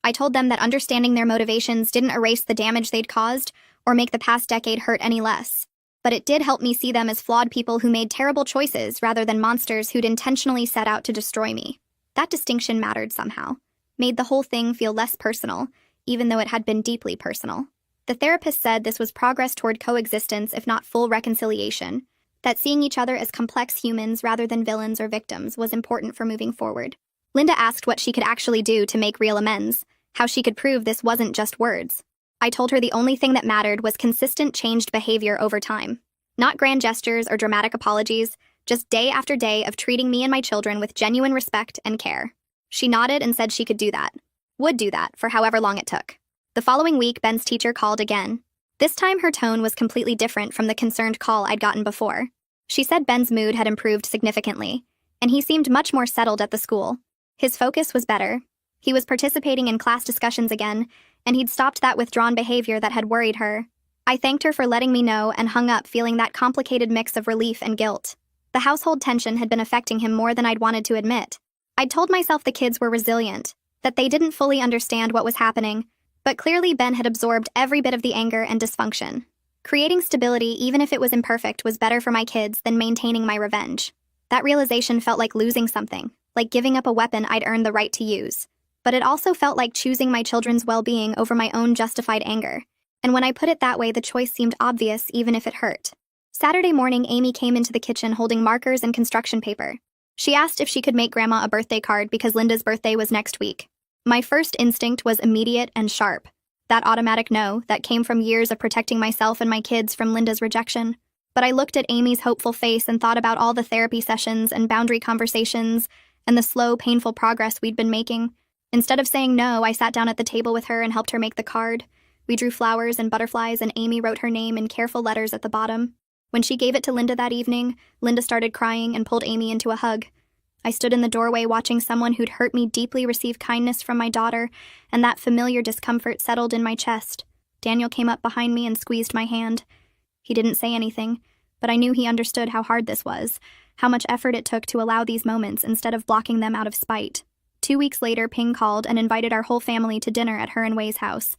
I told them that understanding their motivations didn't erase the damage they'd caused or make the past decade hurt any less. But it did help me see them as flawed people who made terrible choices rather than monsters who'd intentionally set out to destroy me. That distinction mattered somehow, made the whole thing feel less personal, even though it had been deeply personal. The therapist said this was progress toward coexistence, if not full reconciliation, that seeing each other as complex humans rather than villains or victims was important for moving forward. Linda asked what she could actually do to make real amends, how she could prove this wasn't just words. I told her the only thing that mattered was consistent changed behavior over time. Not grand gestures or dramatic apologies, just day after day of treating me and my children with genuine respect and care. She nodded and said she could do that. Would do that for however long it took. The following week, Ben's teacher called again. This time her tone was completely different from the concerned call I'd gotten before. She said Ben's mood had improved significantly, and he seemed much more settled at the school. His focus was better. He was participating in class discussions again, and he'd stopped that withdrawn behavior that had worried her. I thanked her for letting me know and hung up, feeling that complicated mix of relief and guilt. The household tension had been affecting him more than I'd wanted to admit. I'd told myself the kids were resilient, that they didn't fully understand what was happening, but clearly Ben had absorbed every bit of the anger and dysfunction. Creating stability, even if it was imperfect, was better for my kids than maintaining my revenge. That realization felt like losing something, like giving up a weapon I'd earned the right to use. But it also felt like choosing my children's well-being over my own justified anger. And when I put it that way, the choice seemed obvious, even if it hurt. Saturday morning, Amy came into the kitchen holding markers and construction paper. She asked if she could make Grandma a birthday card because Linda's birthday was next week. My first instinct was immediate and sharp. That automatic no that came from years of protecting myself and my kids from Linda's rejection. But I looked at Amy's hopeful face and thought about all the therapy sessions and boundary conversations and the slow, painful progress we'd been making. Instead of saying no, I sat down at the table with her and helped her make the card. We drew flowers and butterflies, and Amy wrote her name in careful letters at the bottom. When she gave it to Linda that evening, Linda started crying and pulled Amy into a hug. I stood in the doorway watching someone who'd hurt me deeply receive kindness from my daughter, and that familiar discomfort settled in my chest. Daniel came up behind me and squeezed my hand. He didn't say anything, but I knew he understood how hard this was, how much effort it took to allow these moments instead of blocking them out of spite. 2 weeks later, Ping called and invited our whole family to dinner at her and Wei's house.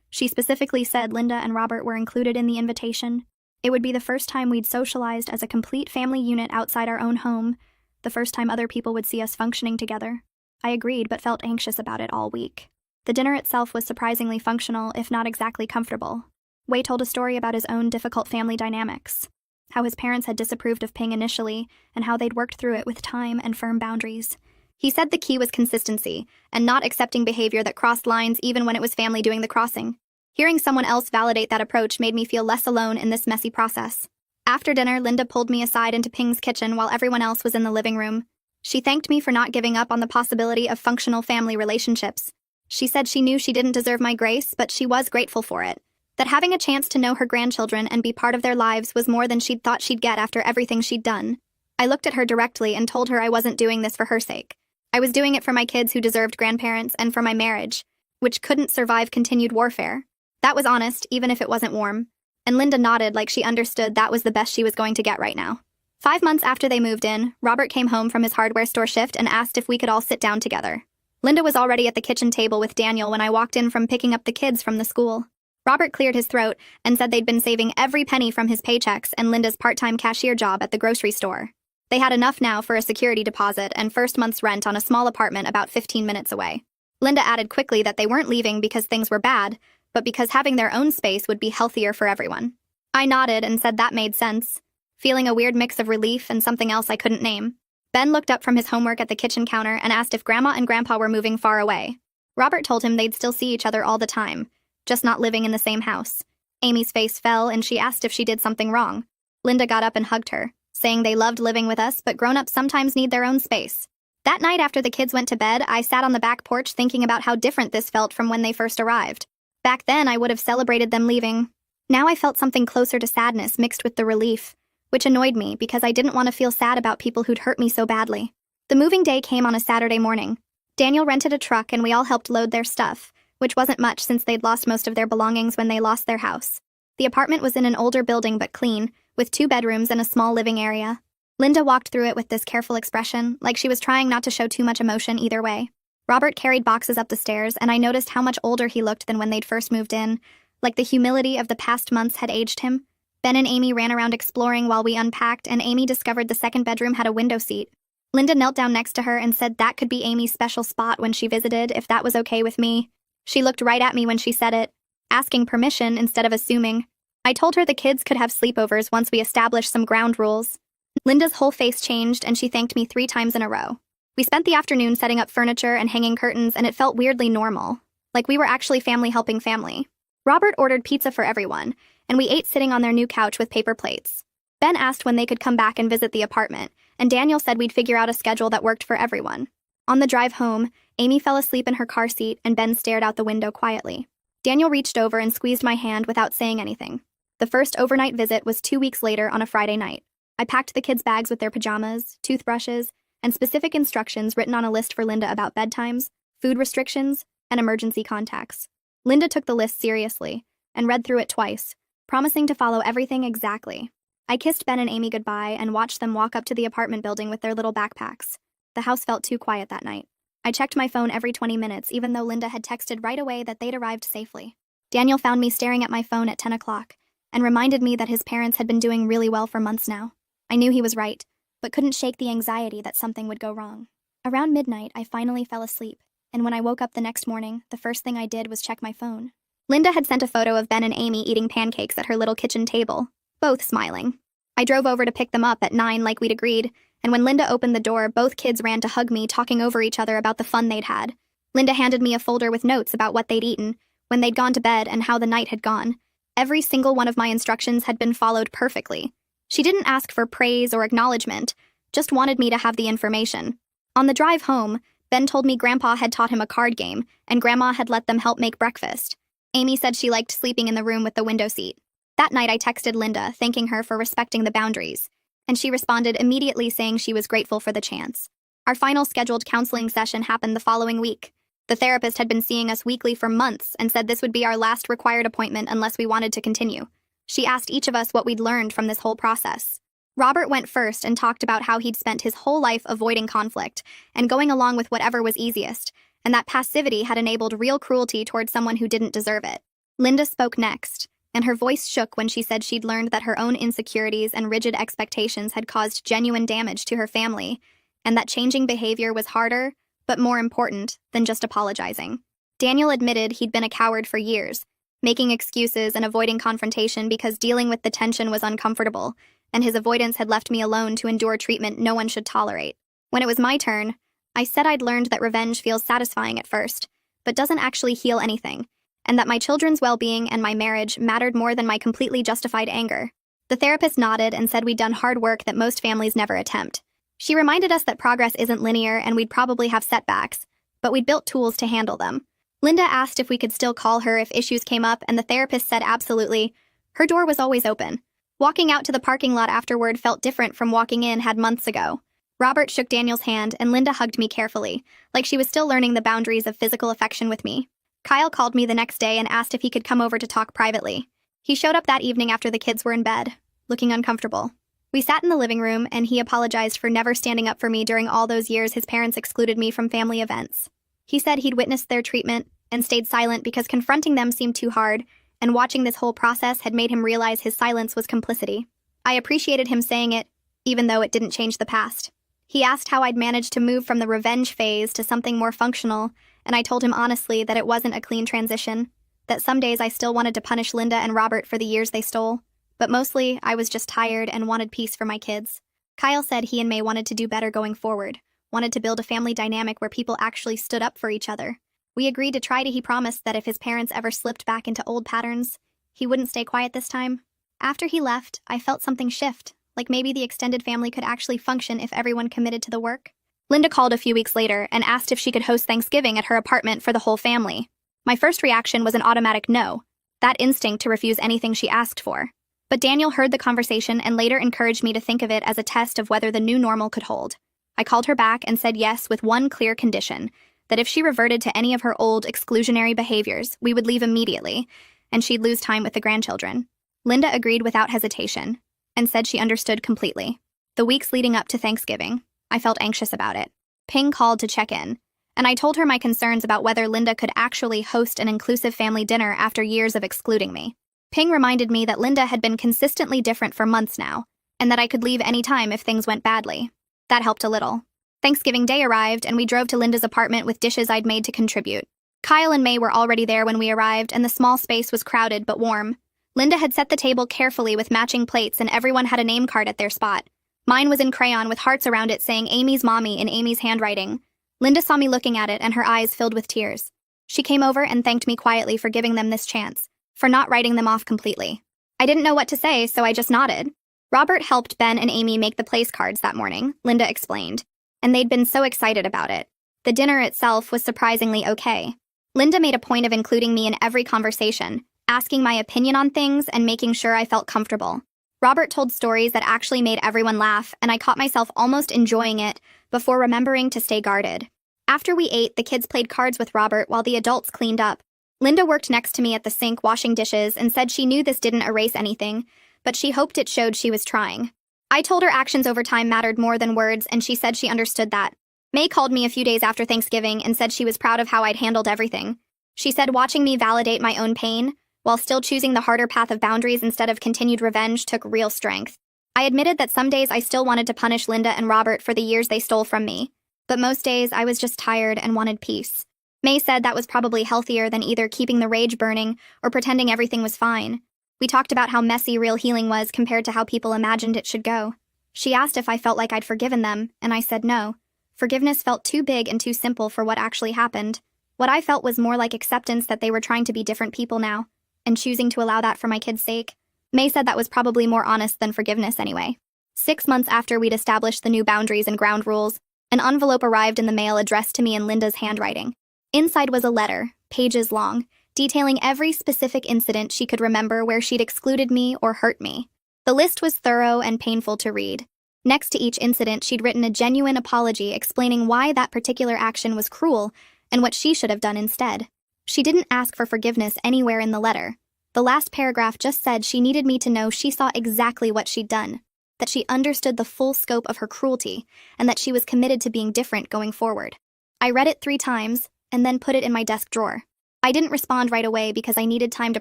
She specifically said Linda and Robert were included in the invitation. It would be the first time we'd socialized as a complete family unit outside our own home, the first time other people would see us functioning together. I agreed, but felt anxious about it all week. The dinner itself was surprisingly functional, if not exactly comfortable. Wei told a story about his own difficult family dynamics, how his parents had disapproved of Ping initially, and how they'd worked through it with time and firm boundaries. He said the key was consistency, and not accepting behavior that crossed lines even when it was family doing the crossing. Hearing someone else validate that approach made me feel less alone in this messy process. After dinner, Linda pulled me aside into Ping's kitchen while everyone else was in the living room. She thanked me for not giving up on the possibility of functional family relationships. She said she knew she didn't deserve my grace, but she was grateful for it. That having a chance to know her grandchildren and be part of their lives was more than she'd thought she'd get after everything she'd done. I looked at her directly and told her I wasn't doing this for her sake. I was doing it for my kids who deserved grandparents and for my marriage, which couldn't survive continued warfare. That was honest, even if it wasn't warm. And Linda nodded like she understood that was the best she was going to get right now. 5 months after they moved in, Robert came home from his hardware store shift and asked if we could all sit down together. Linda was already at the kitchen table with Daniel when I walked in from picking up the kids from the school. Robert cleared his throat and said they'd been saving every penny from his paychecks and Linda's part-time cashier job at the grocery store. They had enough now for a security deposit and first month's rent on a small apartment about 15 minutes away. Linda added quickly that they weren't leaving because things were bad, but because having their own space would be healthier for everyone. I nodded and said that made sense, feeling a weird mix of relief and something else I couldn't name. Ben looked up from his homework at the kitchen counter and asked if Grandma and Grandpa were moving far away. Robert told him they'd still see each other all the time, just not living in the same house. Amy's face fell and she asked if she did something wrong. Linda got up and hugged her, saying they loved living with us, but grown-ups sometimes need their own space. That night after the kids went to bed, I sat on the back porch thinking about how different this felt from when they first arrived. Back then, I would have celebrated them leaving. Now I felt something closer to sadness mixed with the relief, which annoyed me because I didn't want to feel sad about people who'd hurt me so badly. The moving day came on a Saturday morning. Daniel rented a truck and we all helped load their stuff, which wasn't much since they'd lost most of their belongings when they lost their house. The apartment was in an older building but clean, with 2 bedrooms and a small living area. Linda walked through it with this careful expression, like she was trying not to show too much emotion either way. Robert carried boxes up the stairs, and I noticed how much older he looked than when they'd first moved in, like the humility of the past months had aged him. Ben and Amy ran around exploring while we unpacked, and Amy discovered the second bedroom had a window seat. Linda knelt down next to her and said that could be Amy's special spot when she visited, if that was okay with me. She looked right at me when she said it, asking permission instead of assuming. I told her the kids could have sleepovers once we established some ground rules. Linda's whole face changed, and she thanked me 3 times in a row. We spent the afternoon setting up furniture and hanging curtains, and it felt weirdly normal, like we were actually family helping family. Robert ordered pizza for everyone, and we ate sitting on their new couch with paper plates. Ben asked when they could come back and visit the apartment, and Daniel said we'd figure out a schedule that worked for everyone. On the drive home, Amy fell asleep in her car seat, and Ben stared out the window quietly. Daniel reached over and squeezed my hand without saying anything. The first overnight visit was 2 weeks later on a Friday night. I packed the kids' bags with their pajamas, toothbrushes, and specific instructions written on a list for Linda about bedtimes, food restrictions, and emergency contacts. Linda took the list seriously and read through it twice, promising to follow everything exactly. I kissed Ben and Amy goodbye and watched them walk up to the apartment building with their little backpacks. The house felt too quiet that night. I checked my phone every 20 minutes, even though Linda had texted right away that they'd arrived safely. Daniel found me staring at my phone at 10 o'clock and reminded me that his parents had been doing really well for months now. I knew he was right, but couldn't shake the anxiety that something would go wrong. Around midnight, I finally fell asleep, and when I woke up the next morning, the first thing I did was check my phone. Linda had sent a photo of Ben and Amy eating pancakes at her little kitchen table, both smiling. I drove over to pick them up at 9 like we'd agreed, and when Linda opened the door, both kids ran to hug me, talking over each other about the fun they'd had. Linda handed me a folder with notes about what they'd eaten, when they'd gone to bed, and how the night had gone. Every single one of my instructions had been followed perfectly. She didn't ask for praise or acknowledgement, just wanted me to have the information. On the drive home, Ben told me Grandpa had taught him a card game, and Grandma had let them help make breakfast. Amy said she liked sleeping in the room with the window seat. That night I texted Linda, thanking her for respecting the boundaries, and she responded immediately saying she was grateful for the chance. Our final scheduled counseling session happened the following week. The therapist had been seeing us weekly for months and said this would be our last required appointment unless we wanted to continue. She asked each of us what we'd learned from this whole process. Robert went first and talked about how he'd spent his whole life avoiding conflict and going along with whatever was easiest, and that passivity had enabled real cruelty towards someone who didn't deserve it. Linda spoke next, and her voice shook when she said she'd learned that her own insecurities and rigid expectations had caused genuine damage to her family, and that changing behavior was harder, but more important, than just apologizing. Daniel admitted he'd been a coward for years, making excuses and avoiding confrontation because dealing with the tension was uncomfortable, and his avoidance had left me alone to endure treatment no one should tolerate. When it was my turn, I said I'd learned that revenge feels satisfying at first, but doesn't actually heal anything, and that my children's well-being and my marriage mattered more than my completely justified anger. The therapist nodded and said we'd done hard work that most families never attempt. She reminded us that progress isn't linear and we'd probably have setbacks, but we'd built tools to handle them. Linda asked if we could still call her if issues came up, and the therapist said absolutely. Her door was always open. Walking out to the parking lot afterward felt different from walking in had months ago. Robert shook Daniel's hand, and Linda hugged me carefully, like she was still learning the boundaries of physical affection with me. Kyle called me the next day and asked if he could come over to talk privately. He showed up that evening after the kids were in bed, looking uncomfortable. We sat in the living room, and he apologized for never standing up for me during all those years his parents excluded me from family events. He said he'd witnessed their treatment and stayed silent because confronting them seemed too hard, and watching this whole process had made him realize his silence was complicity. I appreciated him saying it, even though it didn't change the past. He asked how I'd managed to move from the revenge phase to something more functional, and I told him honestly that it wasn't a clean transition, that some days I still wanted to punish Linda and Robert for the years they stole, but mostly I was just tired and wanted peace for my kids. Kyle said he and May wanted to do better going forward, wanted to build a family dynamic where people actually stood up for each other. We agreed to try to. He promised that if his parents ever slipped back into old patterns, he wouldn't stay quiet this time. After he left, I felt something shift, like maybe the extended family could actually function if everyone committed to the work. Linda called a few weeks later and asked if she could host Thanksgiving at her apartment for the whole family. My first reaction was an automatic no, that instinct to refuse anything she asked for. But Daniel heard the conversation and later encouraged me to think of it as a test of whether the new normal could hold. I called her back and said yes with one clear condition, that if she reverted to any of her old exclusionary behaviors, we would leave immediately, and she'd lose time with the grandchildren. Linda agreed without hesitation, and said she understood completely. The weeks leading up to Thanksgiving, I felt anxious about it. Ping called to check in, and I told her my concerns about whether Linda could actually host an inclusive family dinner after years of excluding me. Ping reminded me that Linda had been consistently different for months now, and that I could leave any time if things went badly. That helped a little. Thanksgiving Day arrived, and we drove to Linda's apartment with dishes I'd made to contribute. Kyle and May were already there when we arrived, and the small space was crowded but warm. Linda had set the table carefully with matching plates, and everyone had a name card at their spot. Mine was in crayon with hearts around it saying Amy's Mommy in Amy's handwriting. Linda saw me looking at it, and her eyes filled with tears. She came over and thanked me quietly for giving them this chance, for not writing them off completely. I didn't know what to say, so I just nodded. Robert helped Ben and Amy make the place cards that morning, Linda explained, and they'd been so excited about it. The dinner itself was surprisingly okay. Linda made a point of including me in every conversation, asking my opinion on things and making sure I felt comfortable. Robert told stories that actually made everyone laugh, and I caught myself almost enjoying it before remembering to stay guarded. After we ate, the kids played cards with Robert while the adults cleaned up. Linda worked next to me at the sink washing dishes and said she knew this didn't erase anything, but she hoped it showed she was trying. I told her actions over time mattered more than words, and she said she understood that. May called me a few days after Thanksgiving and said she was proud of how I'd handled everything. She said watching me validate my own pain, while still choosing the harder path of boundaries instead of continued revenge, took real strength. I admitted that some days I still wanted to punish Linda and Robert for the years they stole from me, but most days I was just tired and wanted peace. May said that was probably healthier than either keeping the rage burning or pretending everything was fine. We talked about how messy real healing was compared to how people imagined it should go. She asked if I felt like I'd forgiven them, and I said no. Forgiveness felt too big and too simple for what actually happened. What I felt was more like acceptance that they were trying to be different people now, and choosing to allow that for my kids' sake. May said that was probably more honest than forgiveness anyway. 6 months after we'd established the new boundaries and ground rules, an envelope arrived in the mail addressed to me in Linda's handwriting. Inside was a letter, pages long, detailing every specific incident she could remember where she'd excluded me or hurt me. The list was thorough and painful to read. Next to each incident, she'd written a genuine apology explaining why that particular action was cruel and what she should have done instead. She didn't ask for forgiveness anywhere in the letter. The last paragraph just said she needed me to know she saw exactly what she'd done, that she understood the full scope of her cruelty, and that she was committed to being different going forward. I read it 3 times, and then put it in my desk drawer. I didn't respond right away because I needed time to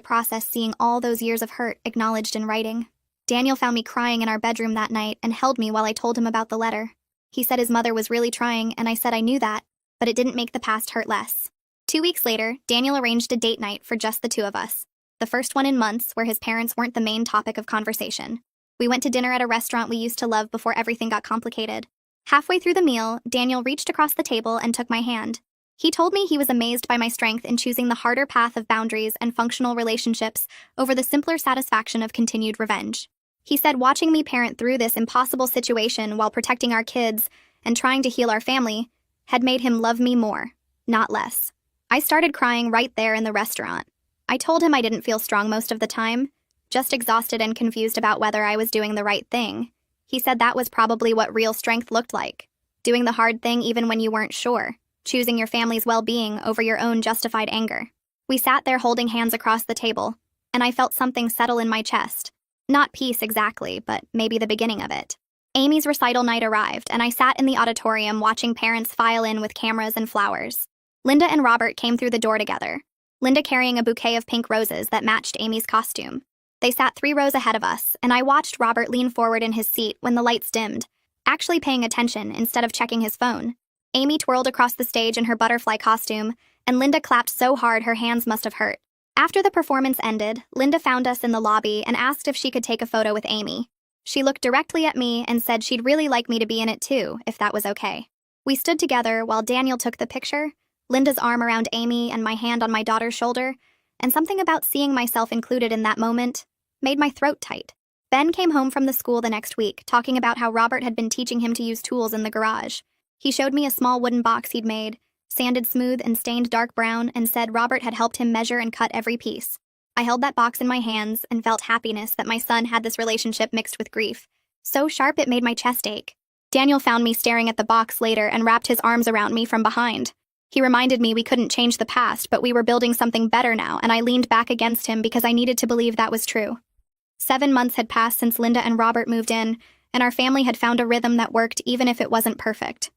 process seeing all those years of hurt acknowledged in writing. Daniel found me crying in our bedroom that night and held me while I told him about the letter. He said his mother was really trying, and I said I knew that, but it didn't make the past hurt less. 2 weeks later, Daniel arranged a date night for just the 2 of us. The first one in months where his parents weren't the main topic of conversation. We went to dinner at a restaurant we used to love before everything got complicated. Halfway through the meal, Daniel reached across the table and took my hand. He told me he was amazed by my strength in choosing the harder path of boundaries and functional relationships over the simpler satisfaction of continued revenge. He said watching me parent through this impossible situation while protecting our kids and trying to heal our family had made him love me more, not less. I started crying right there in the restaurant. I told him I didn't feel strong most of the time, just exhausted and confused about whether I was doing the right thing. He said that was probably what real strength looked like, doing the hard thing even when you weren't sure, choosing your family's well-being over your own justified anger. We sat there holding hands across the table, and I felt something settle in my chest. Not peace exactly, but maybe the beginning of it. Amy's recital night arrived, and I sat in the auditorium watching parents file in with cameras and flowers. Linda and Robert came through the door together, Linda carrying a bouquet of pink roses that matched Amy's costume. They sat 3 rows ahead of us, and I watched Robert lean forward in his seat when the lights dimmed, actually paying attention instead of checking his phone. Amy twirled across the stage in her butterfly costume, and Linda clapped so hard her hands must have hurt. After the performance ended, Linda found us in the lobby and asked if she could take a photo with Amy. She looked directly at me and said she'd really like me to be in it too, if that was okay. We stood together while Daniel took the picture, Linda's arm around Amy and my hand on my daughter's shoulder, and something about seeing myself included in that moment made my throat tight. Ben came home from the school the next week, talking about how Robert had been teaching him to use tools in the garage. He showed me a small wooden box he'd made, sanded smooth and stained dark brown, and said Robert had helped him measure and cut every piece. I held that box in my hands and felt happiness that my son had this relationship mixed with grief. So sharp it made my chest ache. Daniel found me staring at the box later and wrapped his arms around me from behind. He reminded me we couldn't change the past, but we were building something better now, and I leaned back against him because I needed to believe that was true. 7 months had passed since Linda and Robert moved in, and our family had found a rhythm that worked even if it wasn't perfect.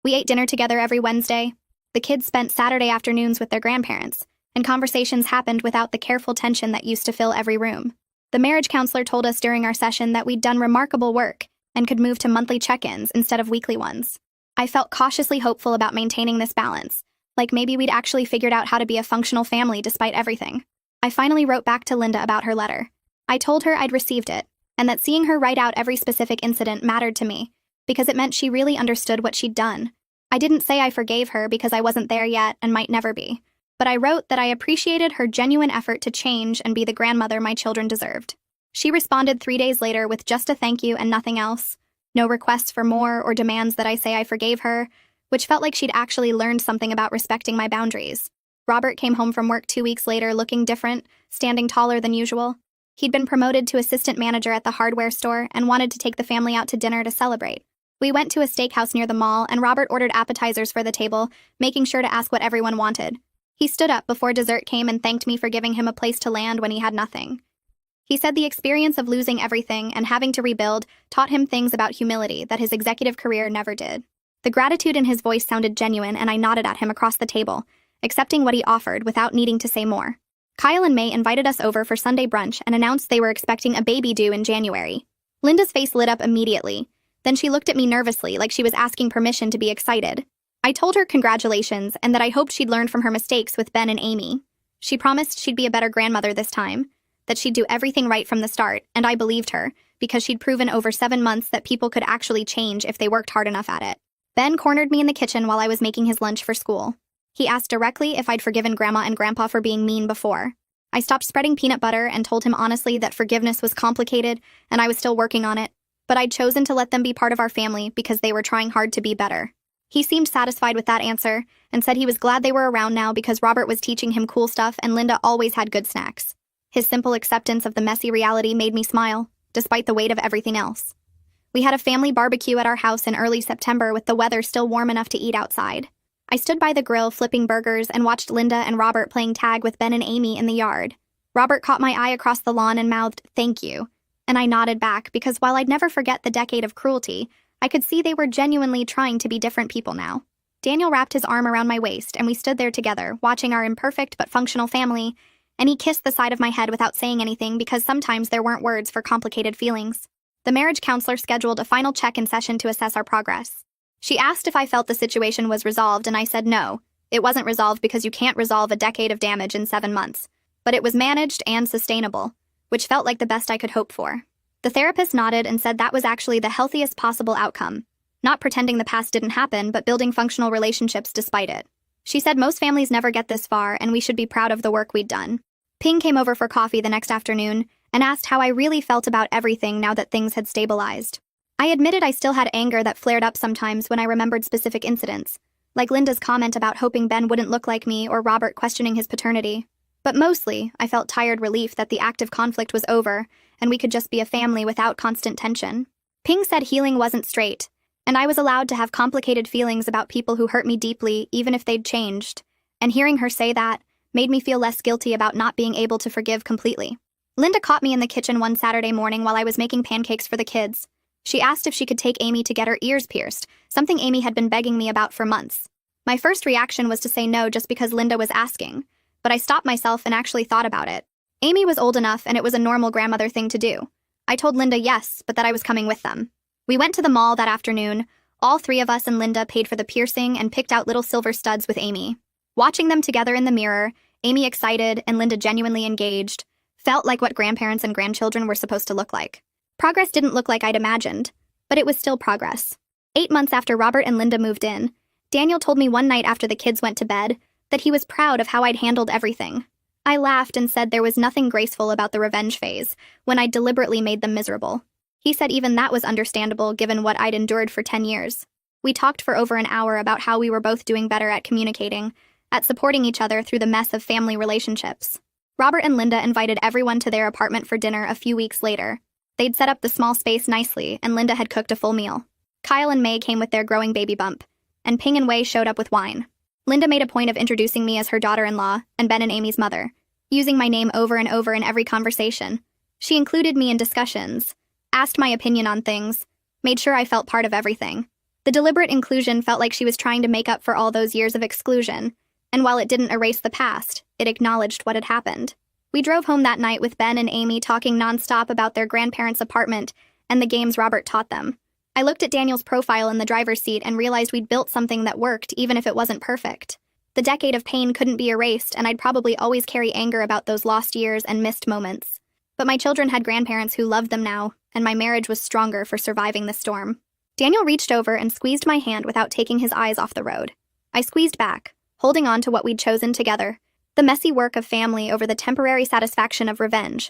We ate dinner together every Wednesday. The kids spent Saturday afternoons with their grandparents, and conversations happened without the careful tension that used to fill every room. The marriage counselor told us during our session that we'd done remarkable work and could move to monthly check-ins instead of weekly ones. I felt cautiously hopeful about maintaining this balance, like maybe we'd actually figured out how to be a functional family despite everything. I finally wrote back to Linda about her letter. I told her I'd received it, and that seeing her write out every specific incident mattered to me, because it meant she really understood what she'd done. I didn't say I forgave her because I wasn't there yet and might never be, but I wrote that I appreciated her genuine effort to change and be the grandmother my children deserved. She responded 3 days later with just a thank you and nothing else. No requests for more or demands that I say I forgave her, which felt like she'd actually learned something about respecting my boundaries. Robert came home from work 2 weeks later looking different, standing taller than usual. He'd been promoted to assistant manager at the hardware store and wanted to take the family out to dinner to celebrate. We went to a steakhouse near the mall, and Robert ordered appetizers for the table, making sure to ask what everyone wanted. He stood up before dessert came and thanked me for giving him a place to land when he had nothing. He said the experience of losing everything and having to rebuild taught him things about humility that his executive career never did. The gratitude in his voice sounded genuine, and I nodded at him across the table, accepting what he offered without needing to say more. Kyle and May invited us over for Sunday brunch and announced they were expecting a baby due in January. Linda's face lit up immediately. Then she looked at me nervously, like she was asking permission to be excited. I told her congratulations and that I hoped she'd learned from her mistakes with Ben and Amy. She promised she'd be a better grandmother this time, that she'd do everything right from the start, and I believed her, because she'd proven over 7 months that people could actually change if they worked hard enough at it. Ben cornered me in the kitchen while I was making his lunch for school. He asked directly if I'd forgiven Grandma and Grandpa for being mean before. I stopped spreading peanut butter and told him honestly that forgiveness was complicated and I was still working on it, but I'd chosen to let them be part of our family because they were trying hard to be better. He seemed satisfied with that answer and said he was glad they were around now because Robert was teaching him cool stuff and Linda always had good snacks. His simple acceptance of the messy reality made me smile, despite the weight of everything else. We had a family barbecue at our house in early September with the weather still warm enough to eat outside. I stood by the grill flipping burgers and watched Linda and Robert playing tag with Ben and Amy in the yard. Robert caught my eye across the lawn and mouthed, "Thank you." And I nodded back because while I'd never forget the decade of cruelty, I could see they were genuinely trying to be different people now. Daniel wrapped his arm around my waist and we stood there together, watching our imperfect but functional family, and he kissed the side of my head without saying anything because sometimes there weren't words for complicated feelings. The marriage counselor scheduled a final check-in session to assess our progress. She asked if I felt the situation was resolved, and I said no. It wasn't resolved because you can't resolve a decade of damage in 7 months. But it was managed and sustainable, which felt like the best I could hope for. The therapist nodded and said that was actually the healthiest possible outcome. Not pretending the past didn't happen, but building functional relationships despite it. She said most families never get this far, and we should be proud of the work we'd done. Ping came over for coffee the next afternoon and asked how I really felt about everything now that things had stabilized. I admitted I still had anger that flared up sometimes when I remembered specific incidents, like Linda's comment about hoping Ben wouldn't look like me or Robert questioning his paternity. But mostly, I felt tired relief that the active conflict was over and we could just be a family without constant tension. Ping said healing wasn't straight, and I was allowed to have complicated feelings about people who hurt me deeply even if they'd changed, and hearing her say that made me feel less guilty about not being able to forgive completely. Linda caught me in the kitchen one Saturday morning while I was making pancakes for the kids. She asked if she could take Amy to get her ears pierced, something Amy had been begging me about for months. My first reaction was to say no just because Linda was asking, but I stopped myself and actually thought about it. Amy was old enough and it was a normal grandmother thing to do. I told Linda yes, but that I was coming with them. We went to the mall that afternoon. All 3 of us and Linda paid for the piercing and picked out little silver studs with Amy. Watching them together in the mirror, Amy excited and Linda genuinely engaged, felt like what grandparents and grandchildren were supposed to look like. Progress didn't look like I'd imagined, but it was still progress. 8 months after Robert and Linda moved in, Daniel told me one night after the kids went to bed that he was proud of how I'd handled everything. I laughed and said there was nothing graceful about the revenge phase when I'd deliberately made them miserable. He said even that was understandable given what I'd endured for 10 years. We talked for over an hour about how we were both doing better at communicating, at supporting each other through the mess of family relationships. Robert and Linda invited everyone to their apartment for dinner a few weeks later. They'd set up the small space nicely, and Linda had cooked a full meal. Kyle and May came with their growing baby bump, and Ping and Wei showed up with wine. Linda made a point of introducing me as her daughter-in-law and Ben and Amy's mother, using my name over and over in every conversation. She included me in discussions, asked my opinion on things, made sure I felt part of everything. The deliberate inclusion felt like she was trying to make up for all those years of exclusion, and while it didn't erase the past, it acknowledged what had happened. We drove home that night with Ben and Amy talking nonstop about their grandparents' apartment and the games Robert taught them. I looked at Daniel's profile in the driver's seat and realized we'd built something that worked even if it wasn't perfect. The decade of pain couldn't be erased, and I'd probably always carry anger about those lost years and missed moments. But my children had grandparents who loved them now, and my marriage was stronger for surviving the storm. Daniel reached over and squeezed my hand without taking his eyes off the road. I squeezed back, holding on to what we'd chosen together. The messy work of family over the temporary satisfaction of revenge.